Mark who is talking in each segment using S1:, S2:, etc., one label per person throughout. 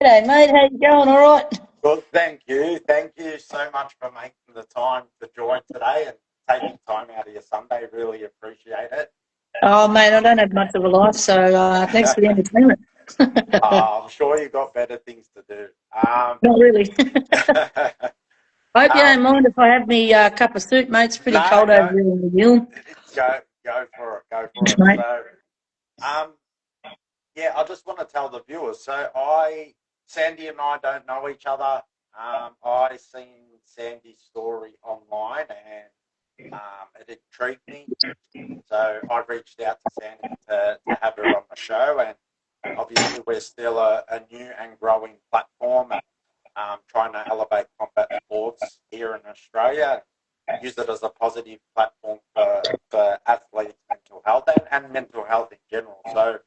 S1: G'day, mate. How you going? All right?
S2: Good, thank you. Thank you so much for making the time to join today and taking time out of your Sunday. Really appreciate it.
S1: Oh, mate, I don't have much of a life, so thanks for the entertainment.
S2: I'm sure you've got better things to do.
S1: Not really. I hope you
S2: um,
S1: don't mind if I have me cup of soup, mate. It's pretty
S2: no,
S1: cold over here in New Zealand.
S2: go for it, go for
S1: Thanks,
S2: it.
S1: mate.
S2: So, um, yeah, I just want to tell the viewers. Sandy and I don't know each other. I seen Sandy's story online and it intrigued me. So I reached out to Sandy to have her on the show, and obviously we're still a new and growing platform and trying to elevate combat sports here in Australia, use it as a positive platform for athletes' mental health and mental health in general. So,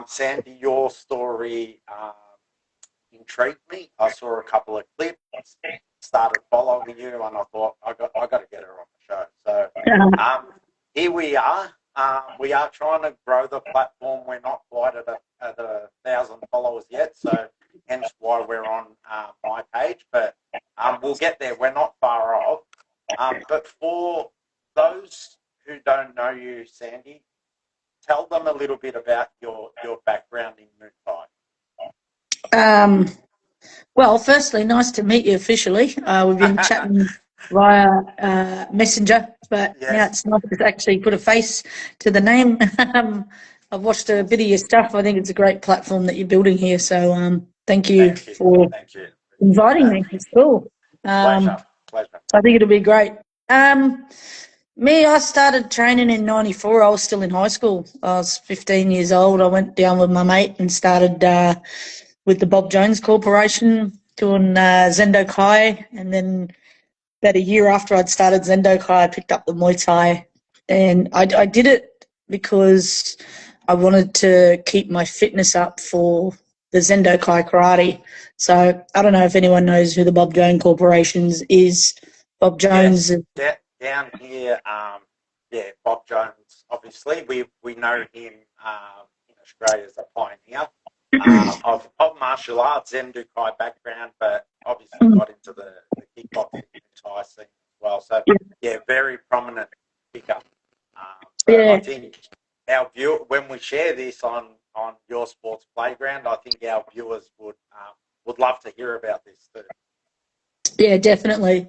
S2: Sandy, your story intrigued me. I saw a couple of clips, started following you, and I thought I got to get her on the show. So here we are. We are trying to grow the platform. We're not quite at 1,000 followers yet, so hence why we're on my page. But we'll get there. We're not far off. But for those who don't know you, Sandy, tell them a little bit about your background in Muay Thai.
S1: um, well, firstly, nice to meet you officially. We've been chatting via Messenger, but now
S2: Yes,
S1: it's nice to actually put a face to the name. I've watched a bit of your stuff. I think it's a great platform that you're building here. So thank you
S2: thank you,
S1: for
S2: thank you. Appreciate
S1: inviting
S2: that.
S1: me. It's cool.
S2: Pleasure,
S1: Um,
S2: pleasure.
S1: I think it'll be great. Um, I started training in '94. I was still in high school. I was 15 years old. I went down with my mate and started with the Bob Jones Corporation doing Zendo Kai. And then about a year after I'd started Zendo Kai, I picked up the Muay Thai. And I did it because I wanted to keep my fitness up for the Zendo Kai karate. So I don't know if anyone knows who the Bob Jones Corporations is. Bob Jones.
S2: Yes, down here, yeah, Bob Jones. Obviously, we know him in Australia as a pioneer of martial arts, Zen Kai background, but obviously got into the kickboxing and Thai scene as well. So yeah, very prominent figure. So I
S1: Yeah,
S2: think when we share this on your sports playground, I think our viewers would love to hear about this too.
S1: yeah, definitely.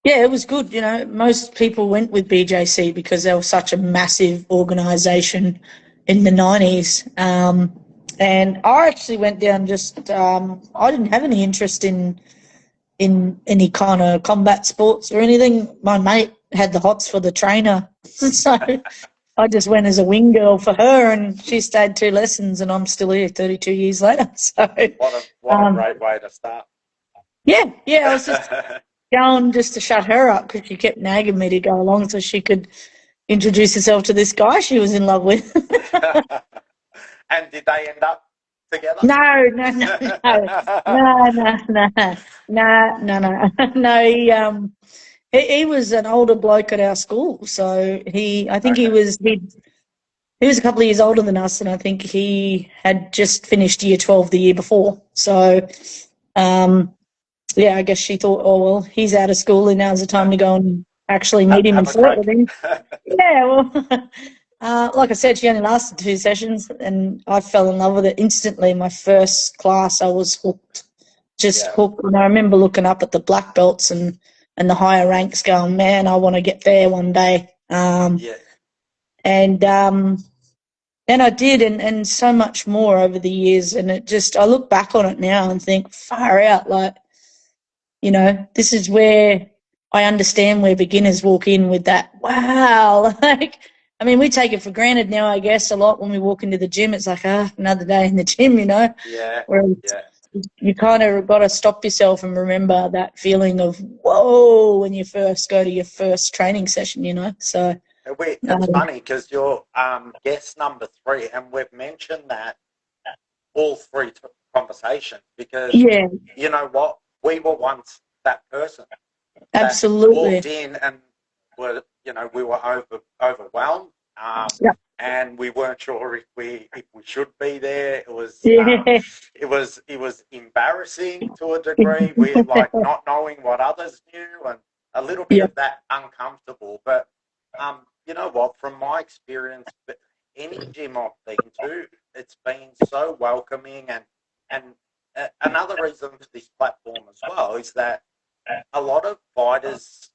S1: Yeah, it was good. You know, most people went with BJC because they were such a massive organisation in the '90s. And I actually went down just, I didn't have any interest in any kind of combat sports or anything. My mate had the hots for the trainer. So I just went as a wing girl for her, and she stayed 2 lessons, and I'm still here 32 years later. So,
S2: What a
S1: um,
S2: great way to start.
S1: yeah, I was just going just to shut her up because she kept nagging me to go along so she could introduce herself to this guy she was in love with.
S2: And did they end up together?
S1: No, no, no, no, no, no, no, no, no, no, no. He was an older bloke at our school, so I think
S2: Okay.
S1: he was a couple of years older than us, and I think he had just finished year 12 the year before. So, um, yeah, I guess she thought, oh well, he's out of school, and now's the time to go and actually meet him and
S2: Have a
S1: flirt with
S2: crack.
S1: him. Yeah, well, like I said, she only lasted 2 sessions, and I fell in love with it instantly. My first class, I was hooked, just
S2: Yeah.
S1: hooked. And I remember looking up at the black belts and the higher ranks, going, "Man, I want to get there one day."
S2: Yeah.
S1: And and I did, and so much more over the years. And it just, I look back on it now and think, far out, like, this is where I understand where beginners walk in with that, wow. Like, I mean, we take it for granted now, I guess, a lot when we walk into the gym. It's like, another day in the gym.
S2: Yeah.
S1: Whereas
S2: Yeah.
S1: you kind of got to stop yourself and remember that feeling of, whoa, when you first go to your first training session. So,
S2: It's
S1: um,
S2: funny because you're guest number 3, and we've mentioned that all three conversations because
S1: yeah,
S2: you know what? We were once that person that walked
S1: absolutely.
S2: in and we were overwhelmed.
S1: Yeah.
S2: and we weren't sure if we should be there.
S1: Yeah.
S2: It was embarrassing to a degree. We like not knowing what others knew, and a little bit
S1: Yeah.
S2: of that uncomfortable. But you know what? From my experience, any gym I've been to, it's been so welcoming, and another reason for this platform as well is that a lot of fighters,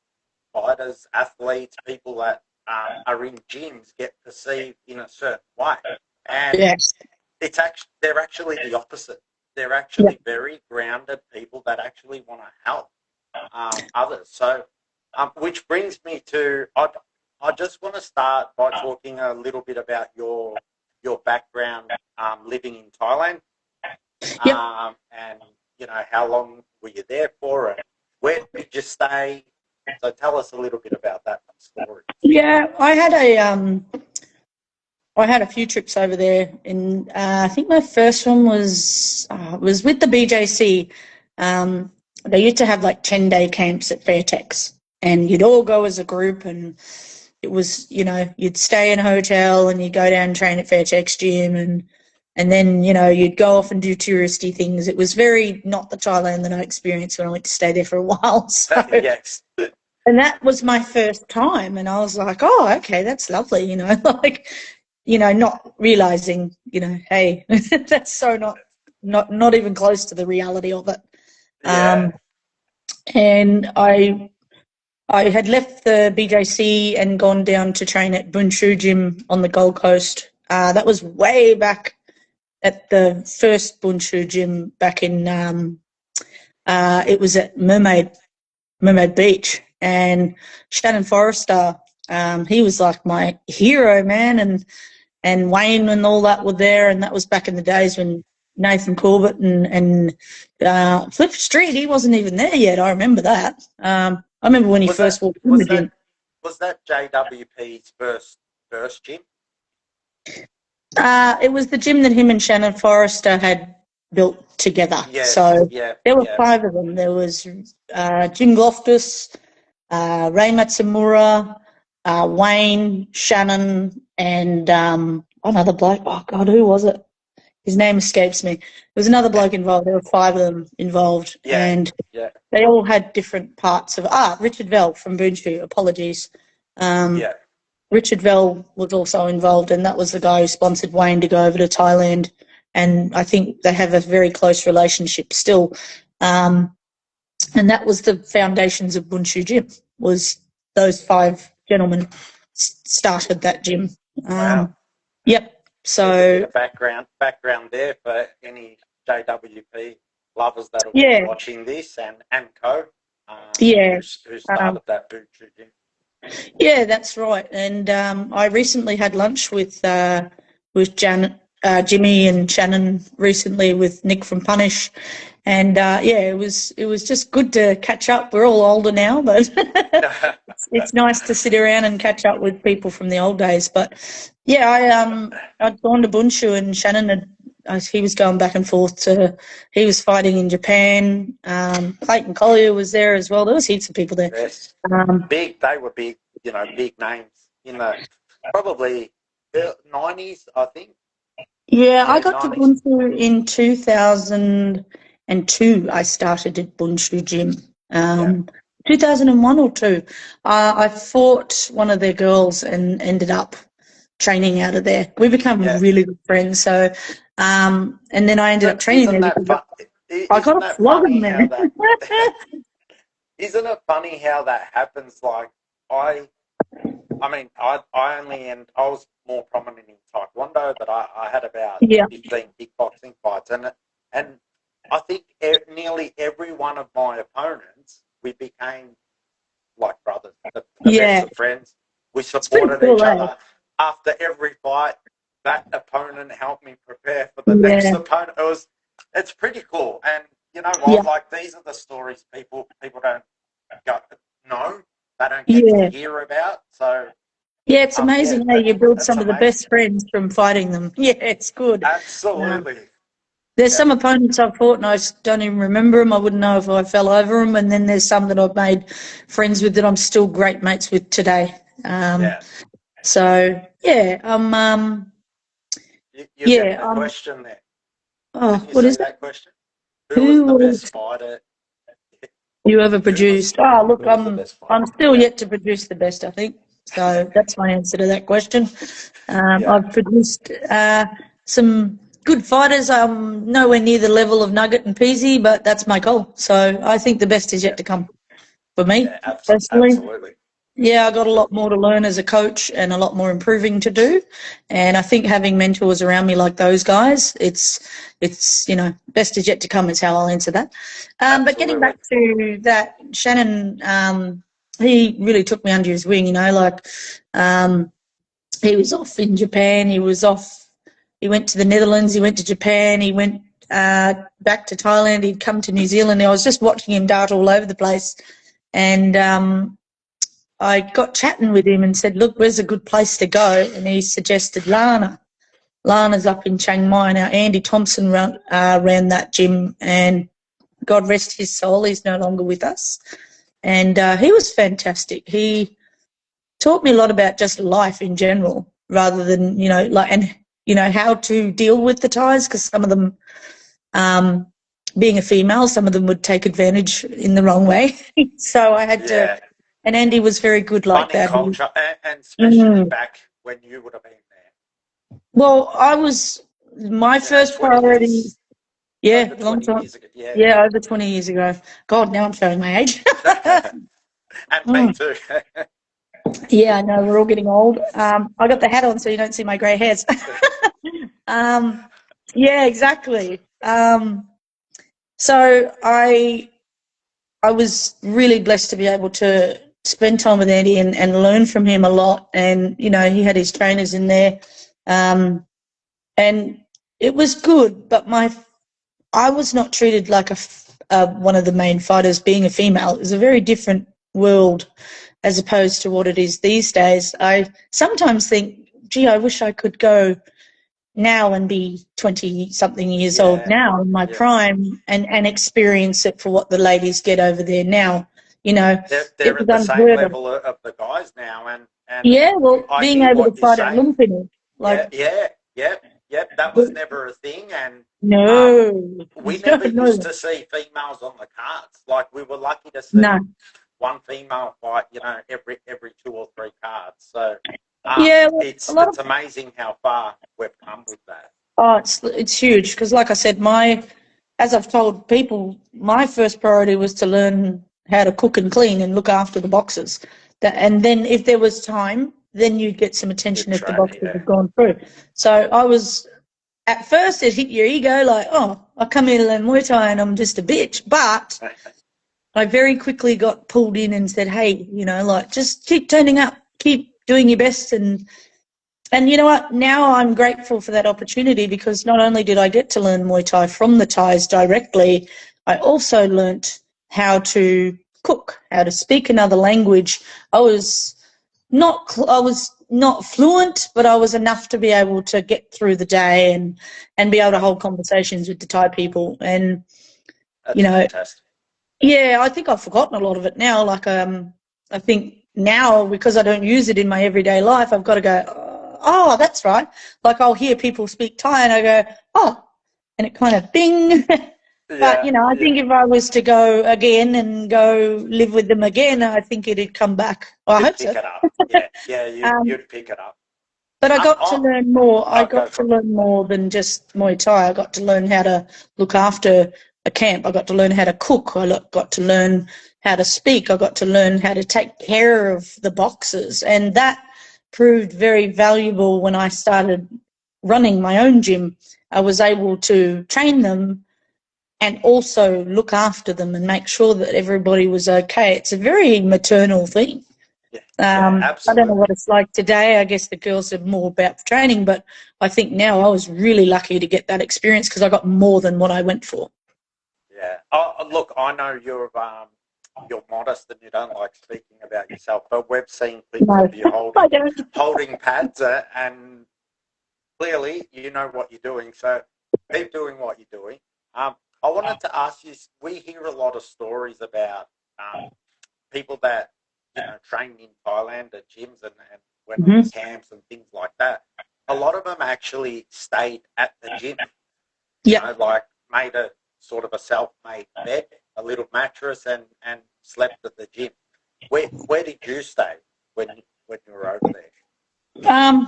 S2: athletes, people that are in gyms get perceived in a certain way, and
S1: Yes.
S2: they're actually the opposite. They're
S1: Yeah.
S2: actually very grounded people that actually want to help others. So, which brings me to I just want to start by talking a little bit about your background living in Thailand,
S1: Yep.
S2: and you know how long were you there for, and where did you stay? So tell us a little bit about that story.
S1: Yeah. I had a few trips over there, and I think my first one was with the BJC. They used to have like 10-day camps at Fairtex, and you'd all go as a group, and it was, you know, you'd stay in a hotel and you'd go down and train at Fairtex gym, and then, you know, you'd go off and do touristy things. It was very not the Thailand that I experienced when I went to stay there for a while. So,
S2: Yes.
S1: and that was my first time, and I was like, oh, okay, that's lovely, you know, like, you know, not realizing, you know, hey, that's so not even close to the reality of it.
S2: Yeah.
S1: Um, and I had left the BJC and gone down to train at Bunshu Gym on the Gold Coast. That was way back at the first Bunshu Gym back in, it was at Mermaid Beach. And Shannon Forrester, he was like my hero, man. And Wayne and all that were there. And that was back in the days when Nathan Corbett and Flip Street, he wasn't even there yet. I remember that. I remember when he first walked in the gym.
S2: Was that JWP's first gym?
S1: It was the gym that him and Shannon Forrester had built together.
S2: Yes,
S1: so
S2: yeah,
S1: there were
S2: yeah.
S1: 5 of them. There was Jim Loftus, Ray Matsumura, Wayne, Shannon, and another bloke. Oh, God, who was it? His name escapes me. There was another bloke involved. There were 5 of them involved.
S2: Yeah,
S1: and
S2: yeah.
S1: they all had different parts of Richard Vell from Boonshu. Apologies.
S2: Yeah.
S1: Richard Vell was also involved, and that was the guy who sponsored Wayne to go over to Thailand. And I think they have a very close relationship still. And that was the foundations of Bunshu Gym, was those 5 gentlemen started that gym.
S2: Wow.
S1: Yep. So
S2: there's a bit of background there for any JWP lovers that'll be watching this and co.
S1: Yeah.
S2: Who started that Bunshu Gym.
S1: Yeah, that's right. And I recently had lunch with Jimmy and Shannon recently with Nick from Punish, and it was just good to catch up. We're all older now, but it's nice to sit around and catch up with people from the old days. But yeah, I'd gone to Bunshu, and Shannon he was going back and forth he was fighting in Japan. Clayton Collier was there as well. There was heaps of people there.
S2: Yes. They were big, you know, big names in the probably 90s, I think.
S1: Yeah, I got 90s. To Bunshu in 2002. I started at Bunshu Gym. 2001 or 2. I fought one of their girls and ended up training out of there. We became really good friends. So, and then I ended up training there. I got a flogging there.
S2: Isn't it funny how that happens? Like I was more prominent in Taekwondo, but I had about 15 kickboxing fights, and I think nearly every one of my opponents, we became like brothers, the best of friends. We supported each other. After every fight, that opponent helped me prepare for the next opponent. It's pretty cool, and you know what? Like these are the stories people don't know. They don't get to hear about. So
S1: yeah, it's amazing how you build some of the best friends from fighting them. Yeah, it's good.
S2: Absolutely.
S1: There's some opponents I've fought and I don't even remember them. I wouldn't know if I fell over them. And then there's some that I've made friends with that I'm still great mates with today. So yeah,
S2: You're
S1: yeah,
S2: getting a question there. Can you
S1: what
S2: see
S1: is it?
S2: that question? Who was
S1: Who
S2: the best
S1: was
S2: fighter?
S1: you ever produced? Oh, look,
S2: Who was the best fighter?
S1: I'm still
S2: Yeah.
S1: yet to produce the best, I think. So that's my answer to that question.
S2: Yeah.
S1: I've produced some good fighters. I'm nowhere near the level of Nugget and Peasy, but that's my goal. So I think the best is
S2: Yeah.
S1: yet to come for me
S2: Yeah.
S1: personally.
S2: Absolutely.
S1: Yeah, I got a
S2: Absolutely.
S1: lot more to learn as a coach and a lot more improving to do. And I think having mentors around me like those guys, it's best is yet to come is how I'll answer that. But getting
S2: Absolutely.
S1: back to that, Shannon, he really took me under his wing. He was off in Japan. He went to the Netherlands. He went to Japan. He went back to Thailand. He'd come to New Zealand. I was just watching him dart all over the place, and I got chatting with him and said, look, where's a good place to go? And he suggested Lana. Lana's up in Chiang Mai. Now, Andy Thompson ran that gym, and God rest his soul, he's no longer with us. And he was fantastic. He taught me a lot about just life in general rather than, how to deal with the ties, because some of them, being a female, some of them would take advantage in the wrong way. So I had to,
S2: Yeah.
S1: and Andy was very good like
S2: Funny
S1: that.
S2: culture, and especially back when you would have been there.
S1: Well, my first
S2: 20
S1: priority,
S2: years,
S1: yeah,
S2: over
S1: long
S2: 20
S1: time.
S2: years ago. Yeah.
S1: Yeah, over 20 years ago. God, now I'm showing my age.
S2: And me
S1: Mm.
S2: too.
S1: Yeah, I know, we're all getting old. I got the hat on so you don't see my grey hairs. um, yeah, exactly. So I was really blessed to be able to spend time with Andy and learn from him a lot. And, he had his trainers in there. Um, and it was good, but I was not treated like one of the main fighters being a female. It was a very different world as opposed to what it is these days. I sometimes think, gee, I wish I could go now and be 20 something years old
S2: Yeah.
S1: now in my
S2: Yeah.
S1: prime and experience it for what the ladies get over there now. It
S2: They're
S1: was
S2: at the same
S1: unheard of.
S2: level of the guys now, and
S1: Yeah, well,
S2: I
S1: being
S2: hear
S1: able to
S2: what you're
S1: fight at
S2: saying.
S1: Lumpini, like,
S2: Yeah, yeah, yep, yep. That was never a thing, and
S1: no,
S2: we
S1: no,
S2: never used
S1: no,
S2: to see females on the cards. Like we were lucky to see
S1: no.
S2: one female fight, every 2 or 3 cards. So
S1: Yeah, well, a lot of
S2: it's amazing how far we've come with that.
S1: Oh, it's huge because, like I said, as I've told people, my first priority was to learn how to cook and clean and look after the boxes. And then, if there was time, then you'd get some
S2: You
S1: attention if the
S2: train,
S1: boxes
S2: yeah.
S1: had gone through. So I was at first it hit your ego like, oh, I come here to learn Muay Thai and I'm just a bitch, but I very quickly got pulled in and said, hey, just keep turning up, keep doing your best, and you know what? Now I'm grateful for that opportunity because not only did I get to learn Muay Thai from the Thais directly, I also learnt how to cook, how to speak another language. I was not fluent, but I was enough to be able to get through the day and be able to hold conversations with the Thai people. And you
S2: That's
S1: know,
S2: fantastic.
S1: yeah, I think I've forgotten a lot of it now. Like, I think now because I don't use it in my everyday life, I've got to go, oh, that's right. Like I'll hear people speak Thai and I go, oh, and it kind of bing. But,
S2: Yeah,
S1: I
S2: yeah.
S1: think if I was to go again and go live with them again, I think it'd come back. Well, I
S2: You'd
S1: hope
S2: pick
S1: so.
S2: it up. Yeah, yeah.
S1: Um,
S2: You'd pick it up.
S1: but I got to
S2: Oh,
S1: learn more. I
S2: oh, go
S1: got to
S2: for it.
S1: learn more than just Muay Thai. I got to learn how to look after a camp. I got to learn how to cook. Got to learn how to speak. I got to learn how to take care of the boxes. And that proved very valuable when I started running my own gym. I was able to train them and also look after them and make sure that everybody was okay. It's a very maternal thing.
S2: Yeah, yeah,
S1: I don't know what
S2: absolutely.
S1: it's like today. I guess the girls are more about training, but I think now I was really lucky to get that experience because I got more than what I went for.
S2: Yeah. Look, I know you're modest and you don't like speaking about yourself, but we've seen clips
S1: No,
S2: of you
S1: I don't.
S2: holding pads, and clearly you know what you're doing. So keep doing what you're doing. I wanted to ask you. We hear a lot of stories about people that train in Thailand at gyms, and went on camps and things like that, a lot of them actually stayed at the gym. You know, like made a sort of a self-made bed, a little mattress, and slept at the gym. Where did you stay when you were over there?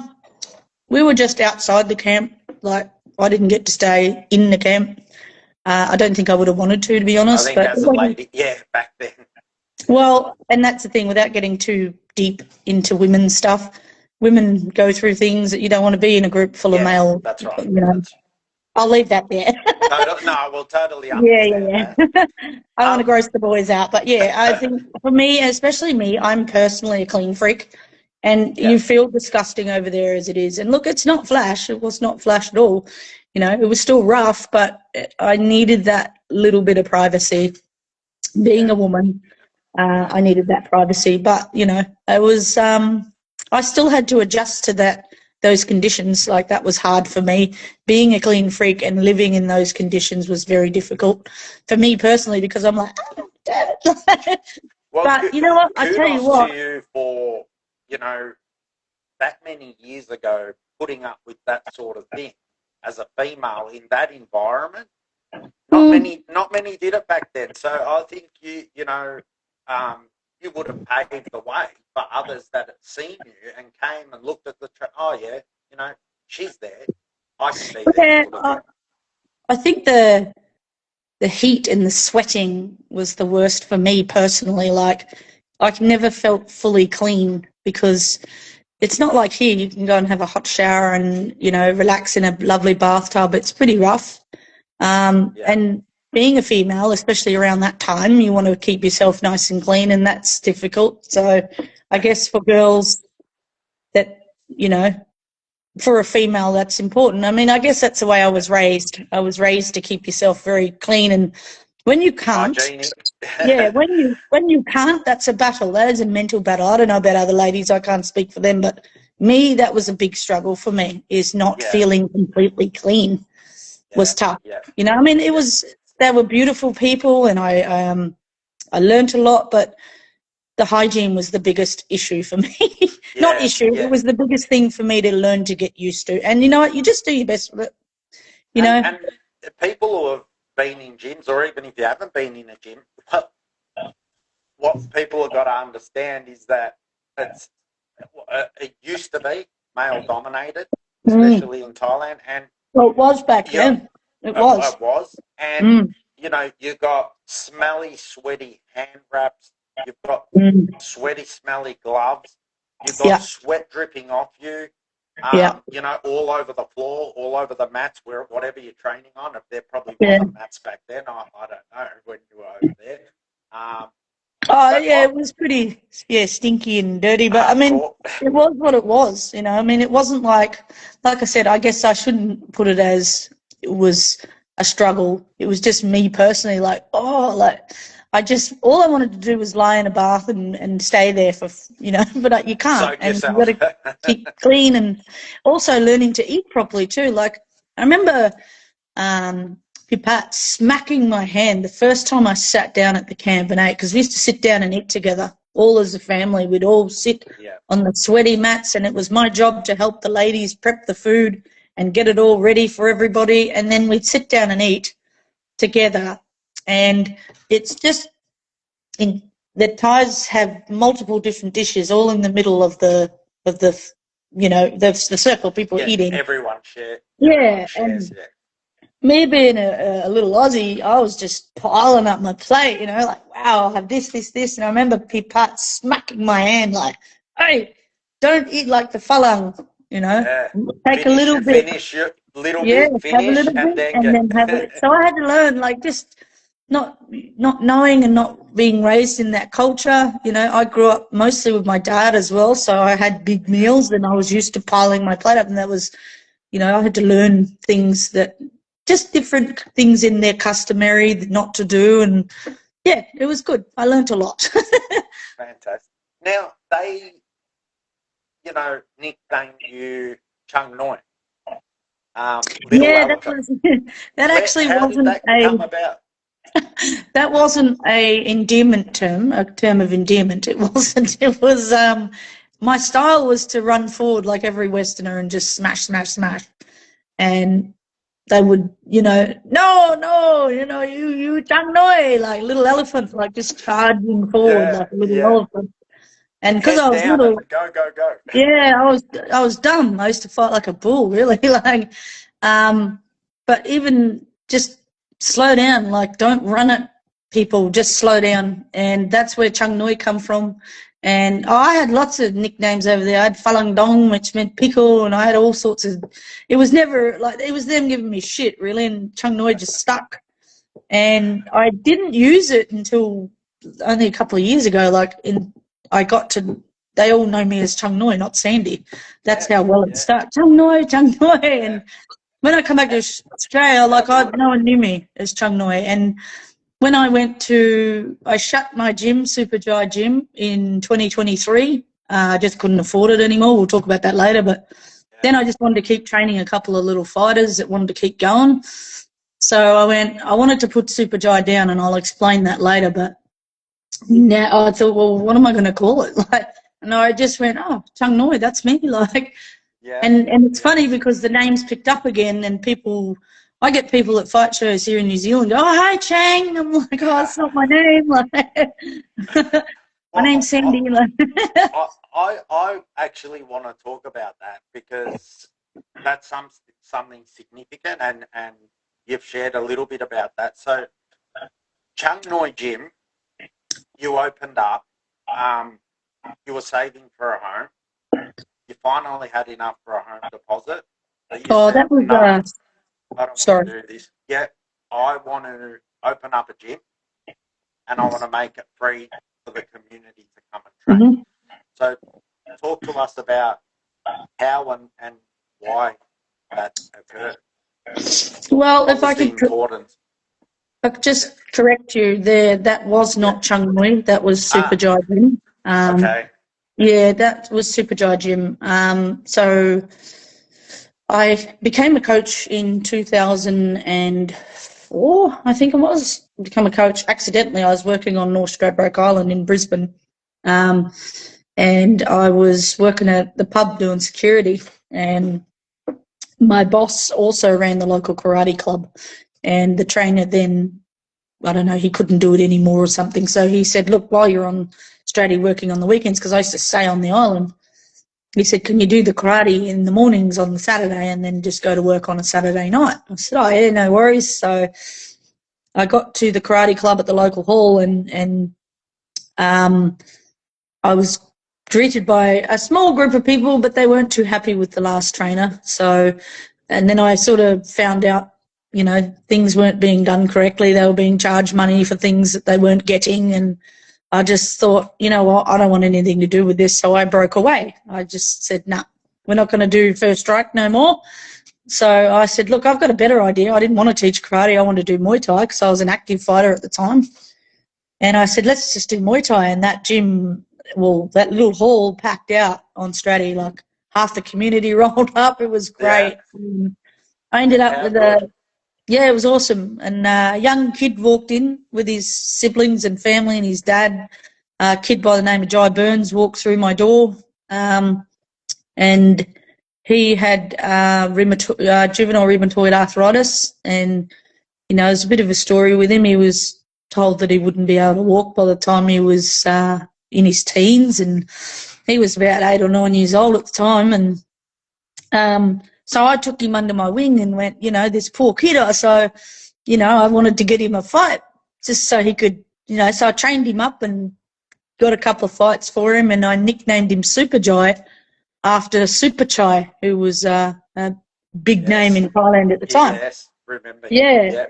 S1: We were just outside the camp. Like, I didn't get to stay in the camp. I don't think I would have wanted to be honest.
S2: I think as a lady, back then.
S1: Well, and that's the thing, without getting too deep into women's stuff, women go through things that you don't want to be in a group full of male.
S2: That's right.
S1: You know, I'll leave that there.
S2: No, we'll totally understand that.
S1: I don't want to gross the boys out, but I think for me, especially me, I'm personally a clean freak, and you feel disgusting over there as it is. And look, it's not flash. It was not flash at all. You know, it was still rough, but I needed that little bit of privacy. Being a woman, I needed that privacy, but you know, it was. I still had to adjust to those conditions. Like, that was hard for me. Being a clean freak and living in those conditions was very difficult for me personally, because I'm like, oh, damn it.
S2: Well,
S1: but you know what? I tell you what.
S2: To you for, you know, that many years ago, putting up with that sort of thing as a female in that environment. Not many did it back then. So I think you would have paved the way for others that had seen you and came and looked at she's there. I can be there.
S1: I think the heat and the sweating was the worst for me personally. Like, I never felt fully clean, because it's not like here you can go and have a hot shower and, you know, relax in a lovely bathtub. It's pretty rough. And being a female, especially around that time, you want to keep yourself nice and clean, and that's difficult. So I guess for girls that, you know, for a female, that's important. I mean, I guess that's the way I was raised. I was raised to keep yourself very clean, and when you can't, when you can't, that's a battle. That is a mental battle. I don't know about other ladies. I can't speak for them, but me, that was a big struggle for me, is not feeling completely clean. Was tough. You know, I mean, they were beautiful people, and I learnt a lot, but the hygiene was the biggest issue for me. Not issue, it was the biggest thing for me to learn to get used to. And you know what, you just do your best with it. You know?
S2: And people who have been in gyms, or even if you haven't been in a gym, what people have got to understand is that it used to be male-dominated, especially in Thailand, and
S1: well, it was back then. It was.
S2: It was. And, you know, you got smelly, sweaty hand wraps. You've got sweaty, smelly gloves. You've got sweat dripping off you. You know, all over the floor, all over the mats, whatever you're training on. If there probably wasn't mats back then, I don't know when you were over there.
S1: It was pretty, stinky and dirty. But, I mean, it was what it was, you know. I mean, it wasn't like I said, I guess I shouldn't put it as it was a struggle. It was just me personally, all I wanted to do was lie in a bath and stay there for, you know, but you can't. And you've got to keep clean, and also learning to eat properly too. Like, I remember Pipat smacking my hand the first time I sat down at the camp and ate, because we used to sit down and eat together, all as a family. We'd all sit on the sweaty mats, and it was my job to help the ladies prep the food and get it all ready for everybody, and then we'd sit down and eat together. And it's just, the Thais have multiple different dishes all in the middle of the you know, the circle of people eating.
S2: Everyone shares.
S1: Me being a little Aussie, I was just piling up my plate, you know, like, wow, I'll have this. And I remember Pipat smacking my hand like, hey, don't eat like the falang, you know. Take a little bit.
S2: Finish your little bit, finish, and then
S1: have it. So I had to learn, like, just not knowing and not being raised in that culture. You know, I grew up mostly with my dad as well, so I had big meals and I was used to piling my plate up, and that was, you know, I had to learn things that, just different things in their customary not to do, and it was good. I learnt a lot.
S2: Fantastic. Now, they, you know, nicknamed you Chang Noi.
S1: That actually wasn't
S2: come about?
S1: That wasn't a term of endearment. It wasn't. It was my style was to run forward like every Westerner and just smash, smash, smash. And they would, no, you Chang Noi, like little elephant, like just charging forward like a little elephant. And because
S2: Head
S1: I was
S2: down
S1: little,
S2: and go, go, go.
S1: yeah, I was dumb. I used to fight like a bull, really. Like, but even just slow down, like don't run at people, just slow down. And that's where Chang Noi come from. And I had lots of nicknames over there. I had Falang Dong, which meant pickle, and I had all sorts of. It was never like it was them giving me shit, really. And Chang Noi just stuck. And I didn't use it until only a couple of years ago. I got to. They all know me as Chang Noi, not Sandy. That's how well it started. Chang Noi, Chang Noi. And when I come back to Australia, no one knew me as Chang Noi. And when I shut my gym, Super Jai Gym, in 2023. I just couldn't afford it anymore. We'll talk about that later. But then I just wanted to keep training a couple of little fighters that wanted to keep going. So I wanted to put Super Jai down, and I'll explain that later. But now I thought, well, what am I going to call it? And I just went, oh, Chang Noi, that's me. And it's funny because the name's picked up again, and I get people at fight shows here in New Zealand go, oh, hi, Chang. I'm like, oh, it's not my name. My name's Sandy.
S2: I actually want to talk about that because that's something significant, and you've shared a little bit about that. So, Chang Noi Gym, you opened up. You were saving for a home. You finally had enough for a home deposit. So
S1: that was
S2: I don't
S1: sorry.
S2: want to do this. Yeah, I want to open up a gym, and I want to make it free for the community to come and train. Mm-hmm. So, talk to us about how and why that occurred.
S1: Well, if I could just correct you there, that was not Chang Noi. That was Super Jai Gym.
S2: Okay.
S1: Yeah, that was Super Jai Gym. So I became a coach in 2004, I think it was. Become a coach accidentally. I was working on North Stradbroke Island in Brisbane, and I was working at the pub doing security, and my boss also ran the local karate club, and the trainer then, I don't know, he couldn't do it anymore or something, so he said, look, while you're on Straddy working on the weekends, because I used to stay on the island, he said, can you do the karate in the mornings on the Saturday and then just go to work on a Saturday night? I said, oh, yeah, no worries. So I got to the karate club at the local hall, and I was greeted by a small group of people, but they weren't too happy with the last trainer. So, and then I sort of found out, things weren't being done correctly. They were being charged money for things that they weren't getting, and I just thought, you know what, I don't want anything to do with this, so I broke away. I just said, nah, we're not going to do first strike no more. So I said, look, I've got a better idea. I didn't want to teach karate. I wanted to do Muay Thai because I was an active fighter at the time. And I said, let's just do Muay Thai. And that gym, that little hall packed out on Stratty, like half the community rolled up. It was great. Yeah. I ended up with it was awesome. And a young kid walked in with his siblings and family and his dad. A kid by the name of Jai Burns walked through my door, and he had juvenile rheumatoid arthritis. And, there's a bit of a story with him. He was told that he wouldn't be able to walk by the time he was in his teens, and he was about 8 or 9 years old at the time. And so I took him under my wing and went, this poor kiddo. So, I wanted to get him a fight just so he could, so I trained him up and got a couple of fights for him, and I nicknamed him Super Jai after Super Chai, who was a big name in Thailand at the time.
S2: Yes, remember.
S1: Yeah.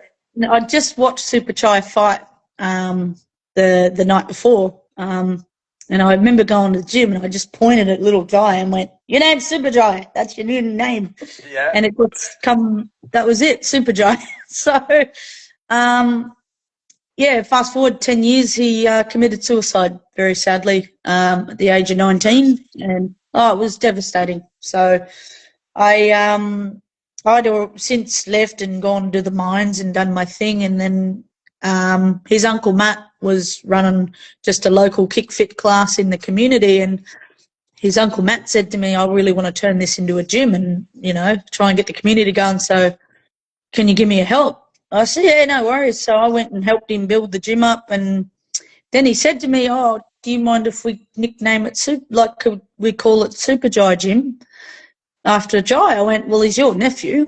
S1: I just watched Super Chai fight the night before, and I remember going to the gym and I just pointed at little Jai and went, your name's Super Jai, that's your new name.
S2: Yeah.
S1: And that was it, Super Jai. So, fast forward 10 years, he committed suicide very sadly at the age of 19, and it was devastating. So I'd since left and gone to the mines and done my thing, and then his uncle Matt was running just a local kick fit class in the community, and his uncle Matt said to me, I really want to turn this into a gym and, try and get the community going. So can you give me a help? I said, yeah, no worries. So I went and helped him build the gym up. And then he said to me, oh, do you mind if we nickname it, could we call it Super Jai Gym after Jai? I went, well, he's your nephew.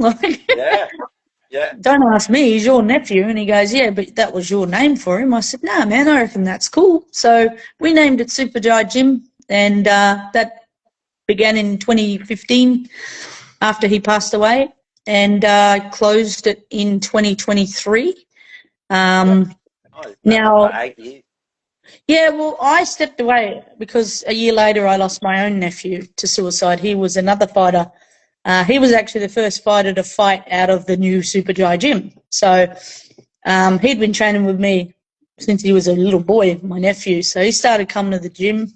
S2: Yeah.
S1: Don't ask me, he's your nephew. And he goes, yeah, but that was your name for him. I said, no, man, I reckon that's cool. So we named it Super Jai Gym, and that began in 2015 after he passed away, and closed it in 2023. Now,
S2: 8 years.
S1: yeah, well, I stepped away because a year later I lost my own nephew to suicide. He was another fighter. He was actually the first fighter to fight out of the new Super Jai Gym. So he'd been training with me since he was a little boy, my nephew. So he started coming to the gym.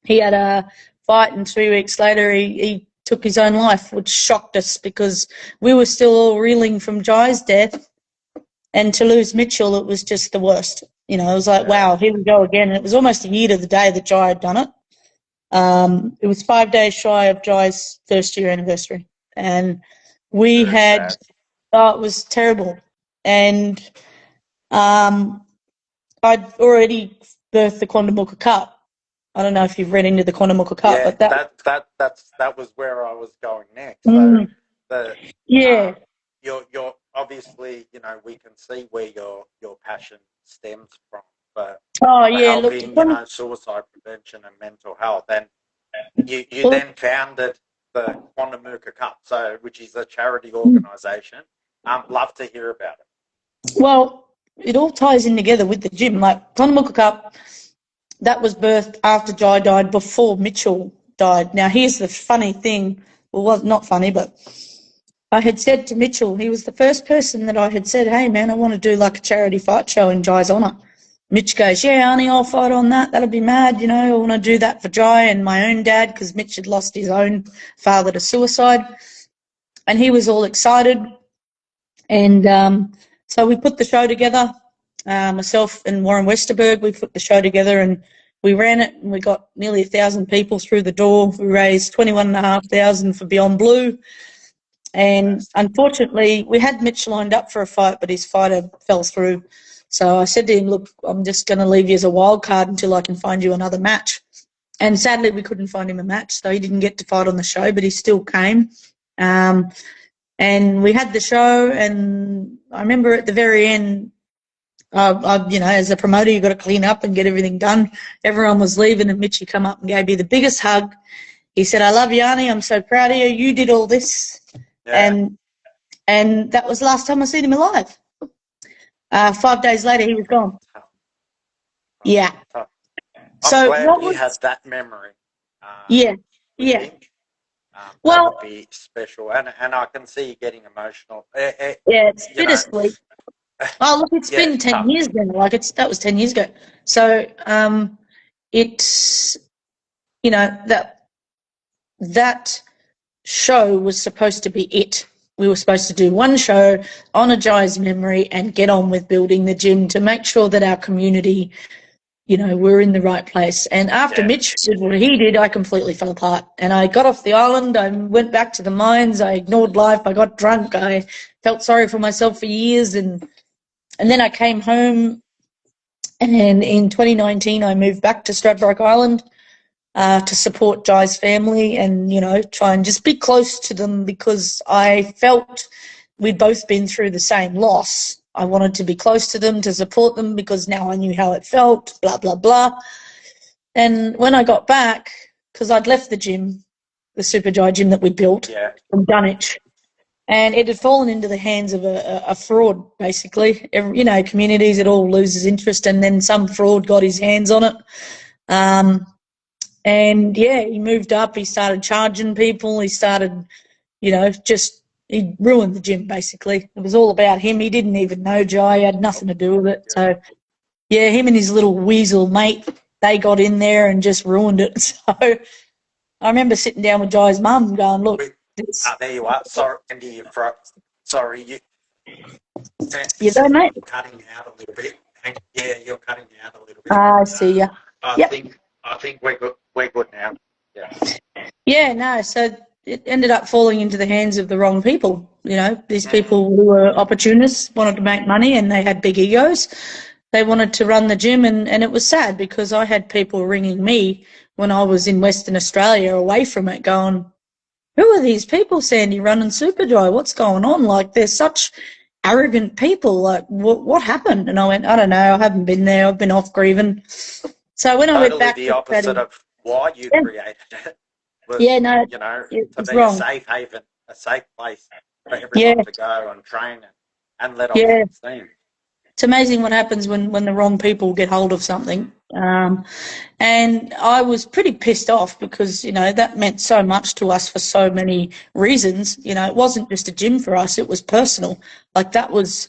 S1: He had a fight, and 3 weeks later he took his own life, which shocked us because we were still all reeling from Jai's death. And to lose Mitchell, it was just the worst. It was like, wow, here we go again. And it was almost a year to the day that Jai had done it. It was 5 days shy of Jai's first year anniversary. And we had, it was terrible. And I'd already birthed the Quandamooka Cup. I don't know if you've read into the Quandamooka Cup, but
S2: that was where I was going next. So you're obviously, we can see where your passion stems from for helping, suicide prevention and mental health. And you then founded the Quandamooka Cup, which is a charity organisation. Love to hear about it.
S1: Well, it all ties in together with the gym. Like Quandamooka Cup, that was birthed after Jai died, before Mitchell died. Now, here's the funny thing. Well, not funny, but I had said to Mitchell, he was the first person that I had said, hey, man, I want to do like a charity fight show in Jai's honour. Mitch goes, yeah, Arnie, I'll fight on that. That'll be mad, I want to do that for Jai and my own dad, because Mitch had lost his own father to suicide. And he was all excited. And so we put the show together. Myself and Warren Westerberg, we put the show together and we ran it, and we got nearly 1,000 people through the door. We raised $21,500 for Beyond Blue. And unfortunately, we had Mitch lined up for a fight, but his fighter fell through. So I said to him, look, I'm just going to leave you as a wild card until I can find you another match. And sadly, we couldn't find him a match, so he didn't get to fight on the show, but he still came. And we had the show, and I remember at the very end, as a promoter, you've got to clean up and get everything done. Everyone was leaving, and Mitchie come up and gave me the biggest hug. He said, I love you, Arnie. I'm so proud of you. You did all this. Yeah. And that was the last time I seen him alive. 5 days later, he was gone. Yeah.
S2: I'm glad you had that memory.
S1: Yeah.
S2: That would be special. And I can see you getting emotional.
S1: Yeah, it's bittersweet. Oh, look, it's been 10 years then. That was 10 years ago. So it's, that show was supposed to be it. We were supposed to do one show, honour Jai's memory, and get on with building the gym to make sure that our community, we're in the right place. And after Mitch did what he did, I completely fell apart. And I got off the island. I went back to the mines. I ignored life. I got drunk. I felt sorry for myself for years. And then I came home. And in 2019, I moved back to Stradbroke Island to support Jai's family and, try and just be close to them, because I felt we'd both been through the same loss. I wanted to be close to them, to support them, because now I knew how it felt, blah, blah, blah. And when I got back, because I'd left the gym, the Super Jai gym that we built from Dunwich, and it had fallen into the hands of a fraud, basically. Communities, it all loses interest, and then some fraud got his hands on it. And, he moved up. He started charging people. He started, he ruined the gym, basically. It was all about him. He didn't even know Jai. He had nothing to do with it. So, him and his little weasel mate, they got in there and just ruined it. So I remember sitting down with Jai's mum going, look.
S2: There you are. Sorry, Andy, sorry.
S1: You there, mate?
S2: You're cutting out a little bit. Yeah, you're cutting out a little bit.
S1: I see ya.
S2: I think we're good now. Yeah.
S1: Yeah, no. So it ended up falling into the hands of the wrong people. You know, these people who were opportunists, wanted to make money, and they had big egos. They wanted to run the gym, and it was sad because I had people ringing me when I was in Western Australia away from it going, who are these people, Sandy, running Superdry? What's going on? Like, they're such arrogant people. Like, what happened? And I went, I don't know. I haven't been there. I've been off grieving. So when I went
S2: Totally
S1: back
S2: the
S1: to
S2: opposite
S1: study,
S2: of why you
S1: yeah,
S2: created it
S1: yeah,
S2: was,
S1: no,
S2: you know,
S1: it
S2: to
S1: was
S2: be a
S1: wrong.
S2: safe haven, a safe place for
S1: Yeah,
S2: everyone to go and train and let off
S1: yeah.
S2: some steam.
S1: It's amazing what happens when the wrong people get hold of something. And I was pretty pissed off because, you know, that meant so much to us for so many reasons. You know, it wasn't just a gym for us, it was personal. Like, that was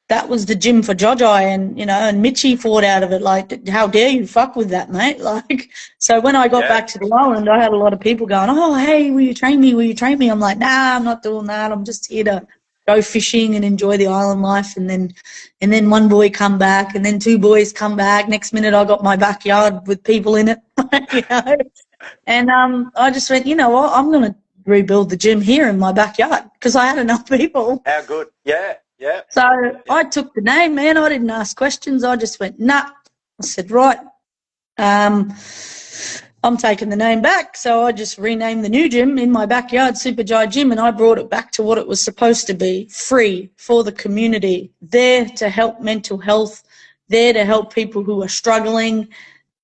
S1: the gym for Jojai, and, you know, and Mitchy fought out of it. Like, how dare you fuck with that, mate? Like, so when I got
S2: Yeah,
S1: back to the island, I had a lot of people going, oh, hey, will you train me? Will you train me? I'm like, nah, I'm not doing that. I'm just here to go fishing and enjoy the island life. And then one boy come back, and then two boys come back. Next minute, I got my backyard with people in it, you know. And I just went, you know what? I'm going to rebuild the gym here in my backyard because I had enough people.
S2: how good. Yeah, yeah,
S1: So
S2: yeah.
S1: I took the name, man. I didn't ask questions. I just went, nah. I said, right, um, I'm taking the name back. So I just renamed the new gym in my backyard, Super Jai Gym, and I brought it back to what it was supposed to be, free for the community, there to help mental health, there to help people who are struggling.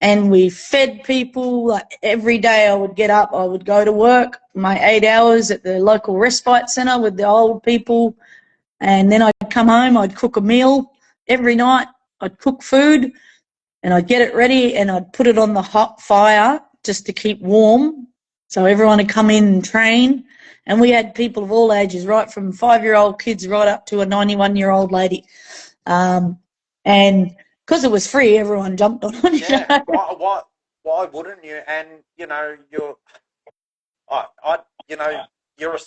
S1: And we fed people. Like, every day I would get up, I would go to work, my 8 hours at the local respite centre with the old people, and then I'd come home, I'd cook a meal every night, I'd cook food, and I'd get it ready, and I'd put it on the hot fire just to keep warm. So everyone would come in and train. And we had people of all ages, right from 5-year-old kids right up to a 91-year-old lady. And because it was free, everyone jumped on it. You
S2: Yeah.
S1: know?
S2: Why wouldn't you? And you know, I, you know, you're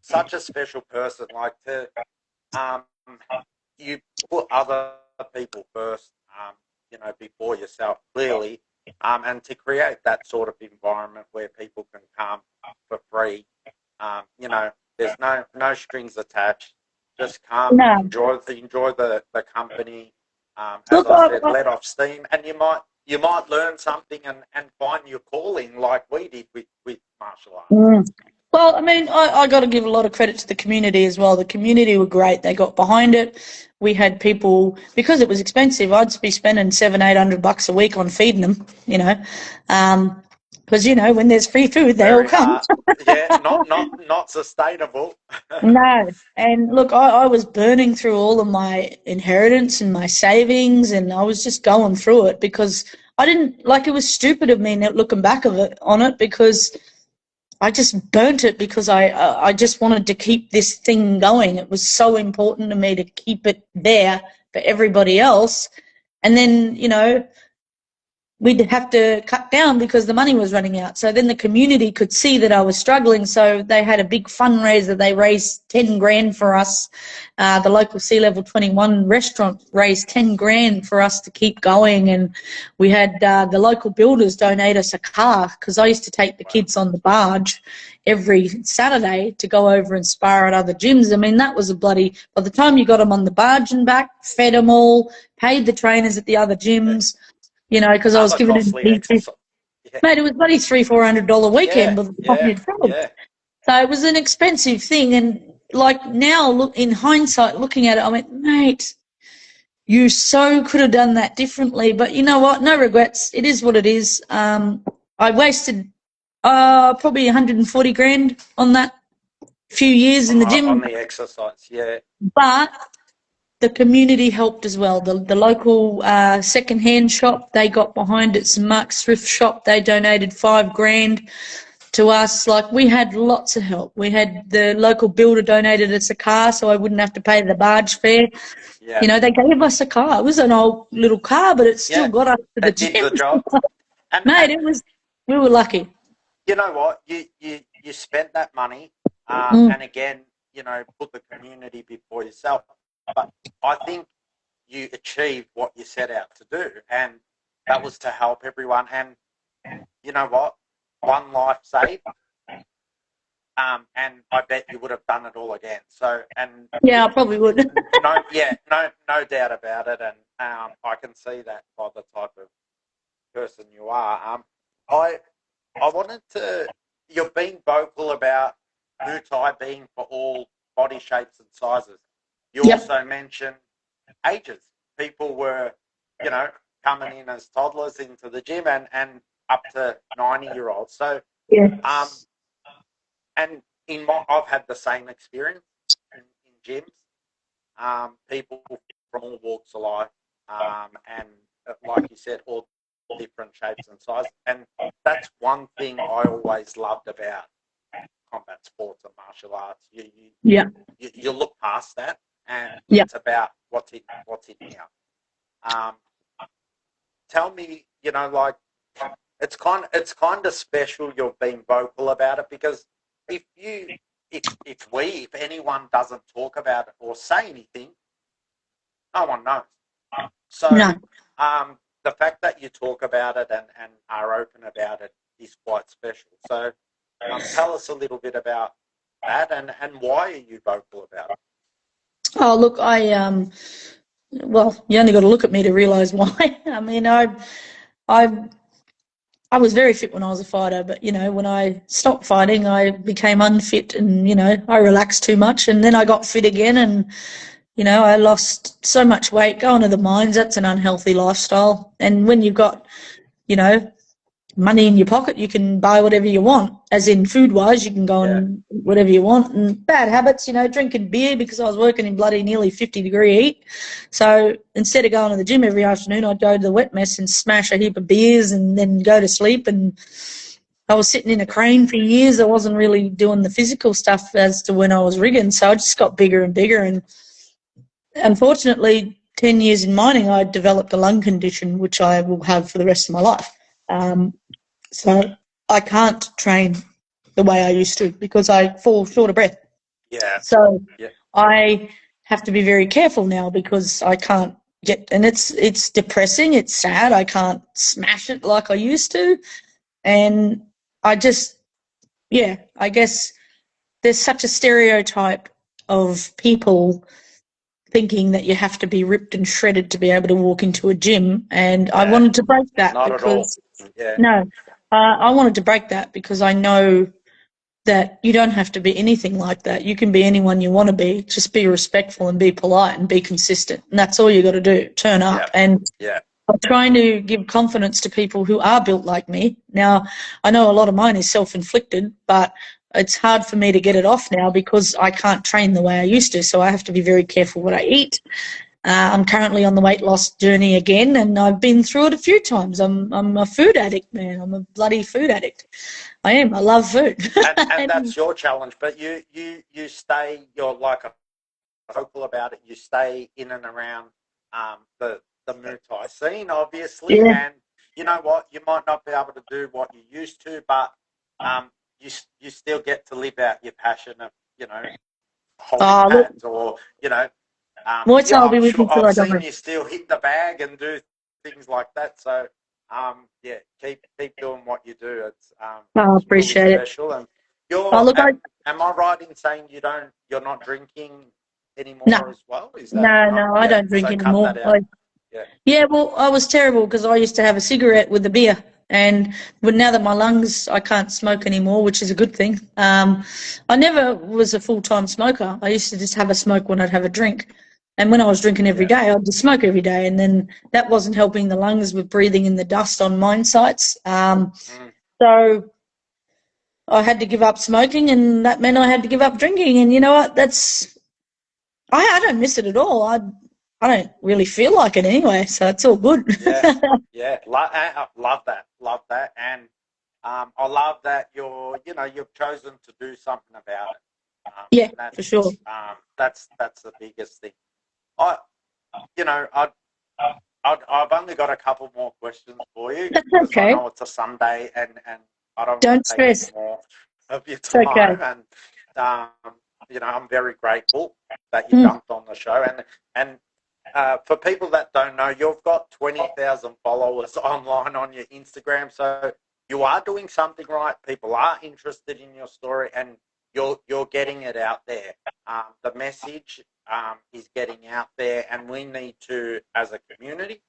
S2: such a special person. Like, um, you put other people first, you know, before yourself, clearly, and to create that sort of environment where people can come for free. You know, there's no strings attached. Just come,
S1: No.
S2: enjoy the company. As
S1: Look,
S2: I said, let off steam, and you might learn something and find your calling like we did with martial arts.
S1: well, I mean, I got to give a lot of credit to the community as well. The community were great. They got behind it. We had people, because it was expensive. I'd be spending $700-800 a week on feeding them. You know, because you know, when there's free food, they all
S2: Very
S1: come.
S2: hard. Yeah, not sustainable.
S1: No, and look, I was burning through all of my inheritance and my savings, and I was just going through it because I didn't like. It was stupid of me looking back on it because I just burnt it because I just wanted to keep this thing going. It was so important to me to keep it there for everybody else. And then, you know, we'd have to cut down because the money was running out. So then the community could see that I was struggling. So they had a big fundraiser. They raised 10 grand for us. The local Sea Level 21 restaurant raised 10 grand for us to keep going. And we had the local builders donate us a car because I used to take the kids on the barge every Saturday to go over and spar at other gyms. I mean, that was a bloody, by the time you got them on the barge and back, fed them all, paid the trainers at the other
S2: Yeah.
S1: gyms, you know, because I was
S2: Another
S1: giving it,
S2: costly exercise. Yeah,
S1: mate, it was bloody $300-400 weekend
S2: yeah,
S1: by the time
S2: yeah,
S1: you'd fed.
S2: yeah.
S1: So it was an expensive thing. And like now, look, in hindsight, looking at it, I went, mate, you so could have done that differently. But you know what? No regrets. It is what it is. I wasted probably 140 grand on that few years in the
S2: On
S1: gym,
S2: the exercise. Yeah,
S1: but the community helped as well. The local second-hand shop, they got behind it. St Mark's thrift shop, they donated 5 grand to us. Like, we had lots of help. We had the local builder donated us a car so I wouldn't have to pay the barge fare.
S2: yeah,
S1: You know, they gave us a car. It was an old little car, but it still
S2: yeah.
S1: got us to the
S2: It did
S1: gym.
S2: the job. And
S1: Mate, we were lucky.
S2: you know what? You spent that money,
S1: Mm.
S2: and again, you know, put the community before yourself. But I think you achieved what you set out to do, and that was to help everyone. And you know what? one life saved. And I bet you would have done it all again. So, and
S1: Yeah, I probably would.
S2: no doubt about it. And I can see that by the type of person you are. I wanted to. You've been vocal about Muay Thai being for all body shapes and sizes. You
S1: Yep.
S2: also mentioned ages. People were, coming in as toddlers into the gym and up to 90-year-olds. So,
S1: Yeah.
S2: and I've had the same experience in gyms. People from all walks of life, and like you said, all different shapes and sizes. And that's one thing I always loved about combat sports and martial arts. You look past that, and it's about what's in here. Tell me, like it's kind of special you've been vocal about it, because if anyone doesn't talk about it or say anything, no one knows. So
S1: No.
S2: The fact that you talk about it and are open about it is quite special. So tell us a little bit about that, and why are you vocal about it?
S1: Oh, look, well, you only got to look at me to realise why. I mean, I was very fit when I was a fighter, but, when I stopped fighting, I became unfit and, I relaxed too much. And then I got fit again and, I lost so much weight. Going to the mines, that's an unhealthy lifestyle. And when you've got, money in your pocket, you can buy whatever you want, as in food-wise, you can go and eat whatever you want. And bad habits, drinking beer, because I was working in bloody nearly 50-degree heat. So instead of going to the gym every afternoon, I'd go to the wet mess and smash a heap of beers and then go to sleep. And I was sitting in a crane for years. I wasn't really doing the physical stuff as to when I was rigging, so I just got bigger and bigger. And unfortunately, 10 years in mining, I developed a lung condition, which I will have for the rest of my life. So I can't train the way I used to because I fall short of breath.
S2: Yeah.
S1: So I have to be very careful now because I can't and it's depressing, it's sad. I can't smash it like I used to. And I guess there's such a stereotype of people thinking that you have to be ripped and shredded to be able to walk into a gym. And I wanted to break that because I wanted to break that because I know that you don't have to be anything like that. You can be anyone you want to be. Just be respectful and be polite and be consistent. And that's all you got to do. Turn up. And I'm trying to give confidence to people who are built like me. Now, I know a lot of mine is self-inflicted, but it's hard for me to get it off now because I can't train the way I used to. So I have to be very careful what I eat. I'm currently on the weight loss journey again, and I've been through it a few times. I'm a food addict, man. I'm a bloody food addict. I am. I love food.
S2: And that's your challenge. But you stay. You're like a vocal about it. You stay in and around the Muay Thai scene, obviously.
S1: Yeah.
S2: And you know what? You might not be able to do what you used to, but you still get to live out your passion of holding pads or
S1: I'll be with you till
S2: I've
S1: I
S2: seen
S1: die.
S2: you still hit the bag and do things like that. So, keep doing what you do. It's
S1: I appreciate
S2: really
S1: it.
S2: special. And am I right in saying you're not drinking anymore as well? Is that
S1: no, I don't drink anymore.
S2: Cut that out.
S1: Yeah, well, I was terrible because I used to have a cigarette with the beer, but now that my lungs, I can't smoke anymore, which is a good thing. I never was a full-time smoker. I used to just have a smoke when I'd have a drink. And when I was drinking every day, I'd just smoke every day. And then that wasn't helping the lungs with breathing in the dust on mine sites. So I had to give up smoking, and that meant I had to give up drinking. And you know what? I don't miss it at all. I don't really feel like it anyway, so it's all good.
S2: Love that, and I love that you've chosen to do something about it.
S1: For sure.
S2: That's the biggest thing. I've only got a couple more questions for you.
S1: That's okay.
S2: I know it's a Sunday, and I don't
S1: want
S2: to take any more of your time.
S1: Okay.
S2: And I'm very grateful that you jumped on the show. And for people that don't know, you've got 20,000 followers online on your Instagram. So you are doing something right. People are interested in your story, and you're getting it out there. The message is getting out there, and we need to, as a community,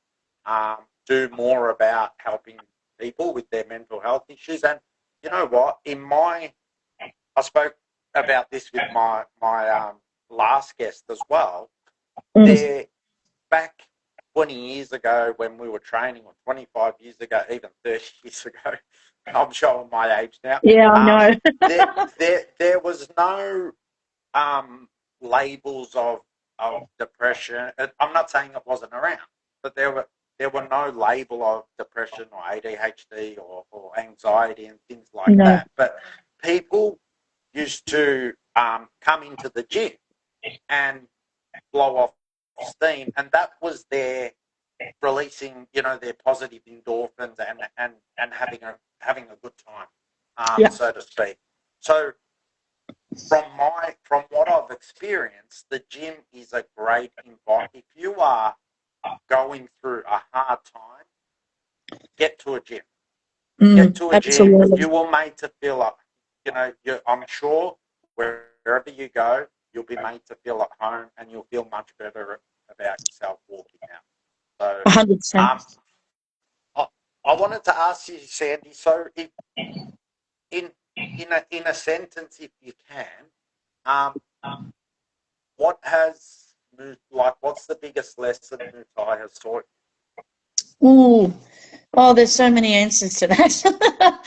S2: do more about helping people with their mental health issues. And you know what? I spoke about this with my last guest as well. There, back 20 years ago when we were training, or 25 years ago, even 30 years ago, I'm showing my age now.
S1: Yeah, I know.
S2: There was no labels of depression. I'm not saying it wasn't around, but there were no label of depression or ADHD or anxiety and things like that. But people used to come into the gym and blow off steam, and that was their releasing, their positive endorphins and having a good time, so to speak. So from what I've experienced, the gym is a great environment. If you are going through a hard time, get to a gym. Get to a
S1: absolutely.
S2: gym. You will made to feel like, I'm sure wherever you go, you'll be made to feel at home, and you'll feel much better about yourself walking out. So,
S1: 100%.
S2: I wanted to ask you, Sandy. So, if in a sentence, if you can, what has what's the biggest lesson Muay has taught you?
S1: Ooh, oh, there's so many answers to that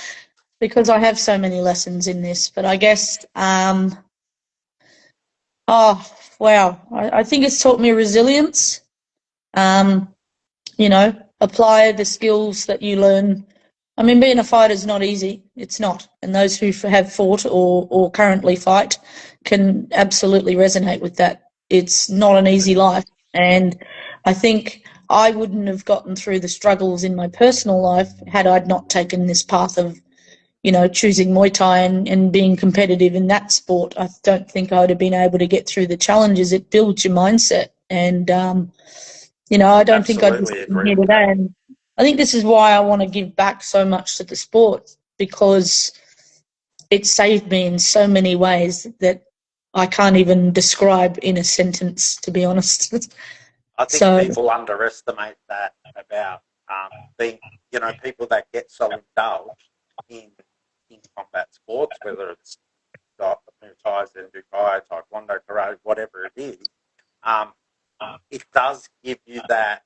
S1: because I have so many lessons in this. But I guess, oh wow, I think it's taught me resilience. Apply the skills that you learn. I mean, being a fighter is not easy. It's not. And those who have fought or currently fight can absolutely resonate with that. It's not an easy life. And I think I wouldn't have gotten through the struggles in my personal life had I not taken this path of, choosing Muay Thai and being competitive in that sport. I don't think I would have been able to get through the challenges. It builds your mindset. And, I don't think I'd be sitting here today. And I think this is why I want to give back so much to the sport, because it saved me in so many ways that I can't even describe in a sentence, to be honest.
S2: I think people underestimate that about being, people that get so indulged in combat sports, whether it's Muay Thai, Zendu-Kai, Taekwondo, Karate, whatever it is. It does give you that.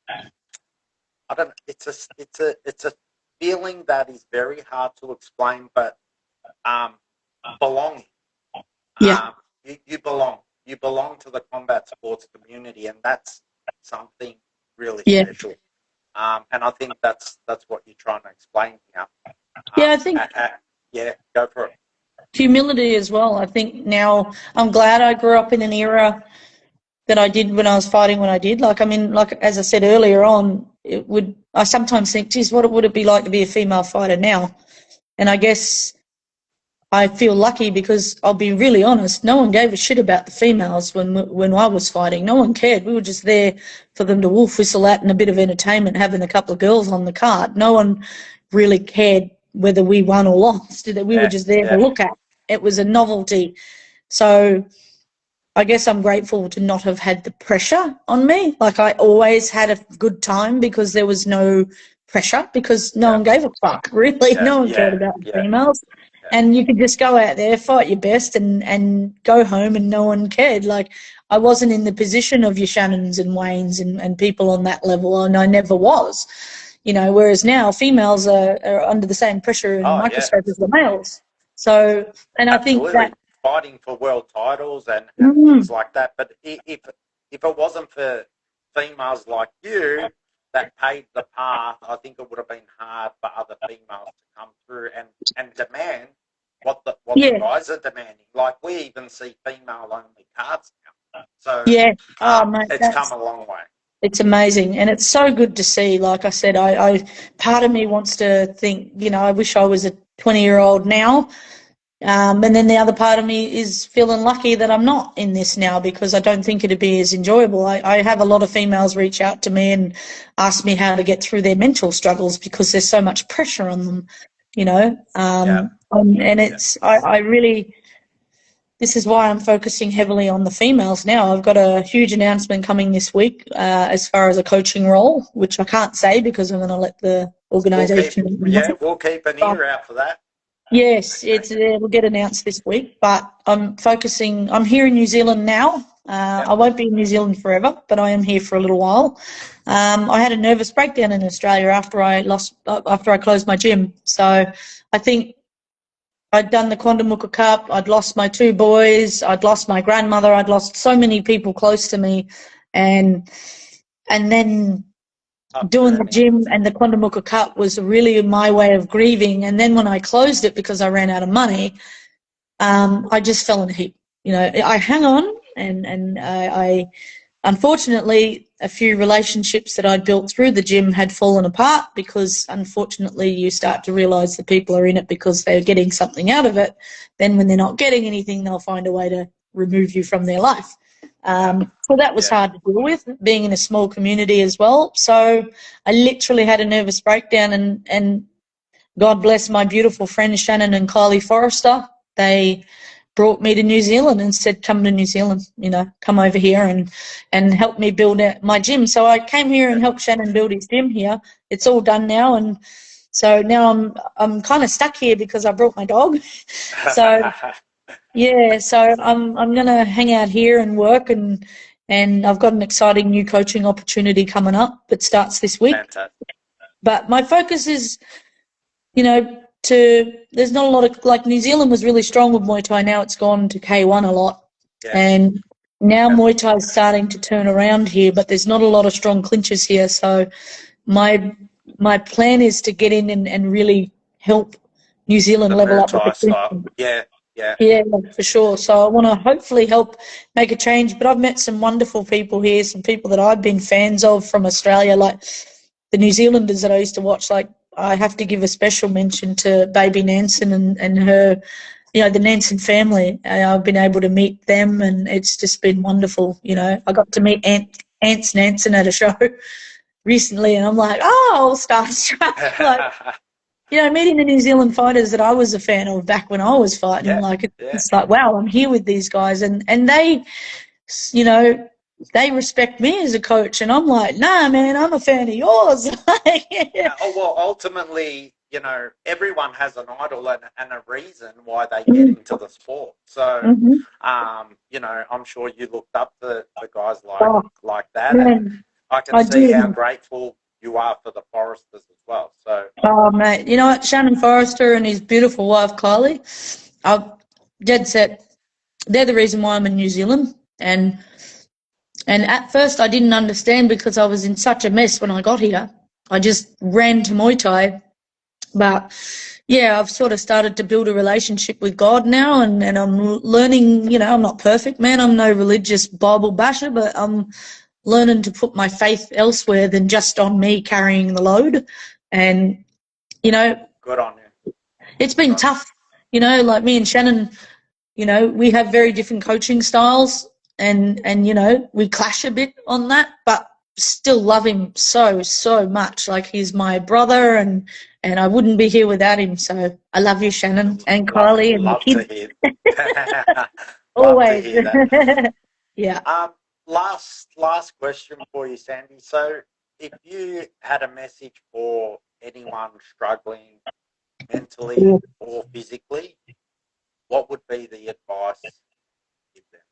S2: I don't know. It's a feeling that is very hard to explain, but belonging.
S1: Yeah.
S2: You belong. You belong to the combat sports community, and that's something really special. And I think that's what you're trying to explain here.
S1: I think.
S2: Go for it.
S1: Humility as well. I think now I'm glad I grew up in an era that I did when I was fighting when I did. As I said earlier on, I sometimes think, geez, what would it be like to be a female fighter now? And I guess I feel lucky because I'll be really honest, no one gave a shit about the females when I was fighting. No one cared. We were just there for them to wolf whistle at and a bit of entertainment, having a couple of girls on the card. No one really cared whether we won or lost. We were just there to look at. It was a novelty. So I guess I'm grateful to not have had the pressure on me. I always had a good time because there was no pressure, because no one gave a fuck, really. No one cared about the females. And you could just go out there, fight your best and go home, and no one cared. I wasn't in the position of your Shannons and Waynes and people on that level, and I never was. Whereas now females are under the same pressure and microscope as the males. So, and
S2: absolutely.
S1: I think that
S2: fighting for world titles and things like that. But if it wasn't for females like you that paved the path, I think it would have been hard for other females to come through and demand what the guys are demanding. We even see female-only cards now. So
S1: mate,
S2: it's come a long way.
S1: It's amazing, and it's so good to see. Like I said, I part of me wants to think, I wish I was a 20-year-old now. And then the other part of me is feeling lucky that I'm not in this now, because I don't think it'd be as enjoyable. I have a lot of females reach out to me and ask me how to get through their mental struggles because there's so much pressure on them. you know. And it's, I really, this is why I'm focusing heavily on the females now. I've got a huge announcement coming this week as far as a coaching role, which I can't say because I'm going to let the organisation.
S2: We'll keep an ear out for that.
S1: Yes, it'll get announced this week, but I'm here in New Zealand now. I won't be in New Zealand forever, but I am here for a little while. I had a nervous breakdown in Australia after I closed my gym. So I think I'd done the Quandamooka Cup, I'd lost my 2 boys, I'd lost my grandmother, I'd lost so many people close to me, and then doing the gym and the Quandamooka Cup was really my way of grieving. And then when I closed it because I ran out of money, I just fell in a heap. You know, I hang on, and I unfortunately, a few relationships that I'd built through the gym had fallen apart because, unfortunately, you start to realise that people are in it because they're getting something out of it. Then when they're not getting anything, they'll find a way to remove you from their life. So that was hard to deal with, being in a small community as well. So I literally had a nervous breakdown, and God bless my beautiful friends Shannon and Kylie Forrester. They brought me to New Zealand and said, come to New Zealand, you know, come over here and help me build my gym. So I came here and helped Shannon build his gym here. It's all done now, and so now I'm kind of stuck here because I brought my dog. So yeah, so I'm gonna hang out here and work, and I've got an exciting new coaching opportunity coming up that starts this week.
S2: Fantastic.
S1: But my focus is, you know, there's not a lot of, like, New Zealand was really strong with Muay Thai. Now it's gone to K1 a lot. Yeah. And now Muay Thai is starting to turn around here, but there's not a lot of strong clinches here. So my plan is to get in and really help New Zealand level up with the clinch. Yeah, for sure. So I want to hopefully help make a change. But I've met some wonderful people here, some people that I've been fans of from Australia, like the New Zealanders that I used to watch. Like, I have to give a special mention to Baby Nansen and her, you know, the Nansen family. I've been able to meet them, and it's just been wonderful. You know, I got to meet Ants Nansen at a show recently, and I'm like, oh, starstruck. Like, you know, meeting the New Zealand fighters that I was a fan of back when I was fighting, it's like, wow, I'm here with these guys, and they, you know, they respect me as a coach, and I'm like, nah, man, I'm a fan of yours.
S2: Well, ultimately, you know, everyone has an idol and a reason why they get into the sport. So, you know, I'm sure you looked up to guys like that, and I can see how grateful you are for the Foresters as well. So,
S1: oh, mate, you know what, Shannon Forrester and his beautiful wife Kylie, I'm dead set. They're the reason why I'm in New Zealand, and at first I didn't understand because I was in such a mess when I got here. I just ran to Muay Thai. But, yeah, I've sort of started to build a relationship with God now, and I'm learning, you know, I'm not perfect, man. I'm no religious Bible basher, but I'm learning to put my faith elsewhere than just on me carrying the load. And, you know,
S2: good on you.
S1: It's been tough. You know, like me and Shannon, you know, we have very different coaching styles, and you know, we clash a bit on that, but still love him so much. Like, he's my brother, and I wouldn't be here without him. So I love you, Shannon, and Kylie, and
S2: love
S1: the kids.
S2: To hear.
S1: Always.
S2: Love to hear that.
S1: Yeah.
S2: Last question for you, Sandy. So, if you had a message for anyone struggling mentally or physically, what would be the advice you give them?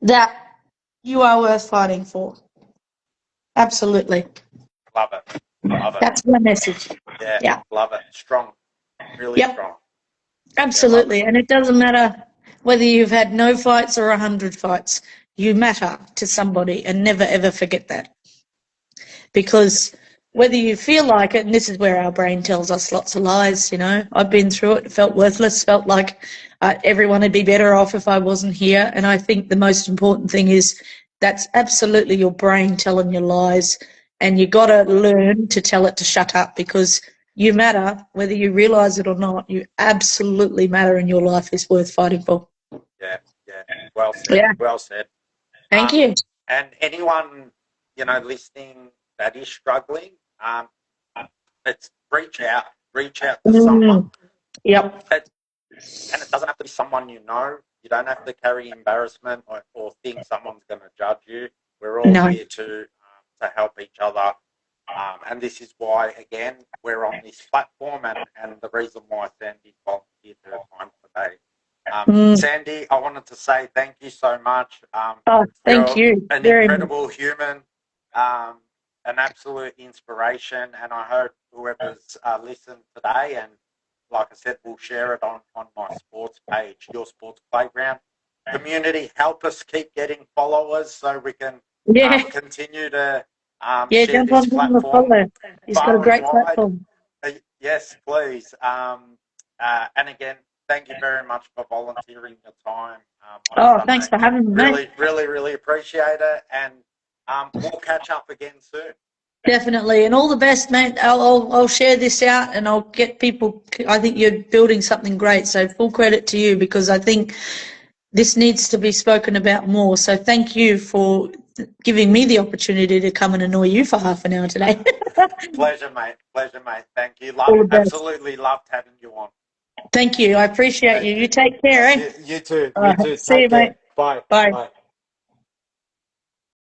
S1: That you are worth fighting for. Absolutely.
S2: Love it.
S1: That's my message.
S2: Yeah. Love it. Strong. Really strong.
S1: Absolutely. And it doesn't matter whether you've had no fights or 100 fights. You matter to somebody, and never, ever forget that. Because whether you feel like it, and this is where our brain tells us lots of lies, you know, I've been through it, felt worthless, felt like everyone would be better off if I wasn't here. And I think the most important thing is that's absolutely your brain telling you lies, and you got to learn to tell it to shut up, because you matter, whether you realise it or not. You absolutely matter, and your life is worth fighting for.
S2: Yeah. Well said. Yeah. Well said.
S1: Thank you.
S2: And anyone, you know, listening that is struggling, it's reach out to someone.
S1: Yep.
S2: And it doesn't have to be someone you know. You don't have to carry embarrassment or think someone's going to judge you. We're all here to help each other. And this is why, again, we're on this platform and the reason why Sandy volunteered her time today. Sandy, I wanted to say thank you so much.
S1: Thank you.
S2: An incredible human, an absolute inspiration, and I hope whoever's listened today, and like I said, we'll share it on my sports page, Your Sports Playground. Community, help us keep getting followers so we can continue to share this platform
S1: He's got a great platform.
S2: Yes, please. And again, thank you very much for volunteering your time.
S1: Thanks for having me, mate.
S2: Really appreciate it. And we'll catch up again soon.
S1: Definitely, and all the best, mate. I'll share this out, and I'll get people. I think you're building something great, so full credit to you, because I think this needs to be spoken about more. So thank you for giving me the opportunity to come and annoy you for half an hour today.
S2: Pleasure, mate. Thank you. Absolutely loved having you on.
S1: Thank you. I appreciate you. You take care,
S2: You too.
S1: See you, mate.
S2: Bye.
S1: Bye.